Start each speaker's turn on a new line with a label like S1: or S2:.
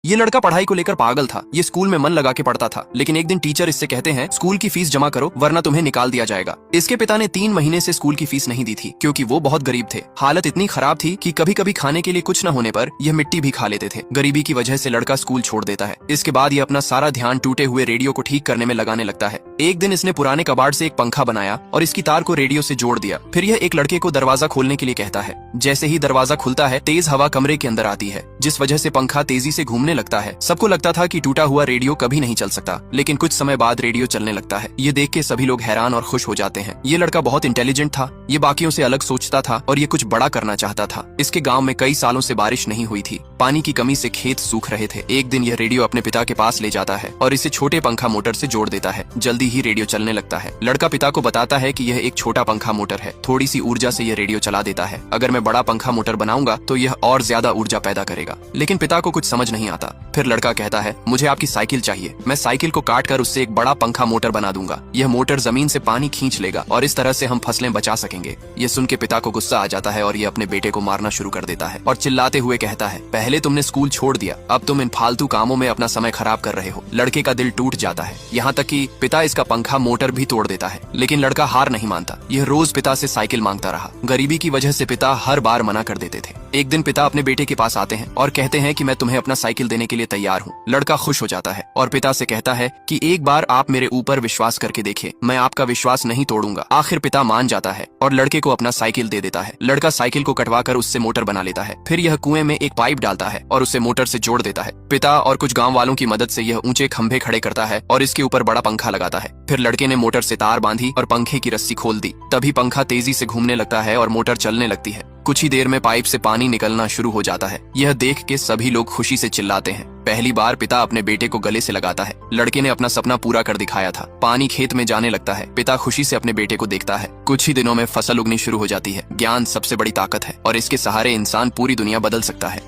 S1: ये लड़का पढ़ाई को लेकर पागल था। ये स्कूल में मन लगा के पढ़ता था, लेकिन एक दिन टीचर इससे कहते हैं स्कूल की फीस जमा करो वरना तुम्हें निकाल दिया जाएगा। इसके पिता ने 3 महीने से स्कूल की फीस नहीं दी थी क्योंकि वो बहुत गरीब थे। हालत इतनी खराब थी कि कभी कभी खाने के लिए कुछ न होने पर यह मिट्टी भी खा लेते थे। गरीबी की वजह से लड़का स्कूल छोड़ देता है। इसके बाद ये अपना सारा ध्यान टूटे हुए रेडियो को ठीक करने में लगाने लगता है। एक दिन इसने पुराने कबाड़ से एक पंखा बनाया और इसकी तार को रेडियो से जोड़ दिया। फिर यह एक लड़के को दरवाजा खोलने के लिए कहता है। जैसे ही दरवाजा खुलता है तेज हवा कमरे के अंदर आती है, जिस वजह से पंखा तेजी से घूमने लगता है। सबको लगता था कि टूटा हुआ रेडियो कभी नहीं चल सकता, लेकिन कुछ समय बाद रेडियो चलने लगता है। ये देख के सभी लोग हैरान और खुश हो जाते हैं। ये लड़का बहुत इंटेलिजेंट था। ये बाकियों से अलग सोचता था और ये कुछ बड़ा करना चाहता था। इसके गांव में कई सालों से बारिश नहीं हुई थी। पानी की कमी से खेत सूख रहे थे। एक दिन यह रेडियो अपने पिता के पास ले जाता है और इसे छोटे पंखा मोटर से जोड़ देता है। जल्दी ही रेडियो चलने लगता है। लड़का पिता को बताता है कि यह एक छोटा पंखा मोटर है, थोड़ी सी ऊर्जा से यह रेडियो चला देता है। अगर मैं बड़ा पंखा मोटर बनाऊंगा तो यह और ज्यादा ऊर्जा पैदा करेगा। लेकिन पिता को कुछ समझ नहीं आता। फिर लड़का कहता है मुझे आपकी साइकिल चाहिए। मैं साइकिल को काट कर उससे एक बड़ा पंखा मोटर बना दूंगा। यह मोटर जमीन से पानी खींच लेगा और इस तरह से हम फसलें बचा सकेंगे। यह सुन के पिता को गुस्सा आ जाता है और ये अपने बेटे को मारना शुरू कर देता है और चिल्लाते हुए कहता है पहले तुमने स्कूल छोड़ दिया, अब तुम इन फालतू कामों में अपना समय खराब कर रहे हो। लड़के का दिल टूट जाता है। यहाँ तक कि पिता इसका पंखा मोटर भी तोड़ देता है, लेकिन लड़का हार नहीं मानता। यह रोज पिता से साइकिल मांगता रहा। गरीबी की वजह से पिता हर बार मना कर देते थे। एक दिन पिता अपने बेटे के पास आते हैं और कहते हैं कि मैं तुम्हें अपना साइकिल देने के लिए तैयार हूँ। लड़का खुश हो जाता है और पिता से कहता है कि एक बार आप मेरे ऊपर विश्वास करके देखिए, मैं आपका विश्वास नहीं तोड़ूंगा। आखिर पिता मान जाता है और लड़के को अपना साइकिल दे देता है। लड़का साइकिल को कटवाकर उससे मोटर बना लेता है। फिर यह कुएं में एक पाइप डालता है और उसे मोटर से जोड़ देता है। पिता और कुछ गांव वालों की मदद से यह ऊंचे खंभे खड़े करता है और इसके ऊपर बड़ा पंखा लगाता है। फिर लड़के ने मोटर से तार बांधी और पंखे की रस्सी खोल दी। तभी पंखा तेजी से घूमने लगता है और मोटर चलने लगती है। कुछ ही देर में पाइप से पानी निकलना शुरू हो जाता है। यह देख के सभी लोग खुशी से चिल्लाते हैं। पहली बार पिता अपने बेटे को गले से लगाता है। लड़के ने अपना सपना पूरा कर दिखाया था। पानी खेत में जाने लगता है। पिता खुशी से अपने बेटे को देखता है। कुछ ही दिनों में फसल उगनी शुरू हो जाती है। ज्ञान सबसे बड़ी ताकत है और इसके सहारे इंसान पूरी दुनिया बदल सकता है।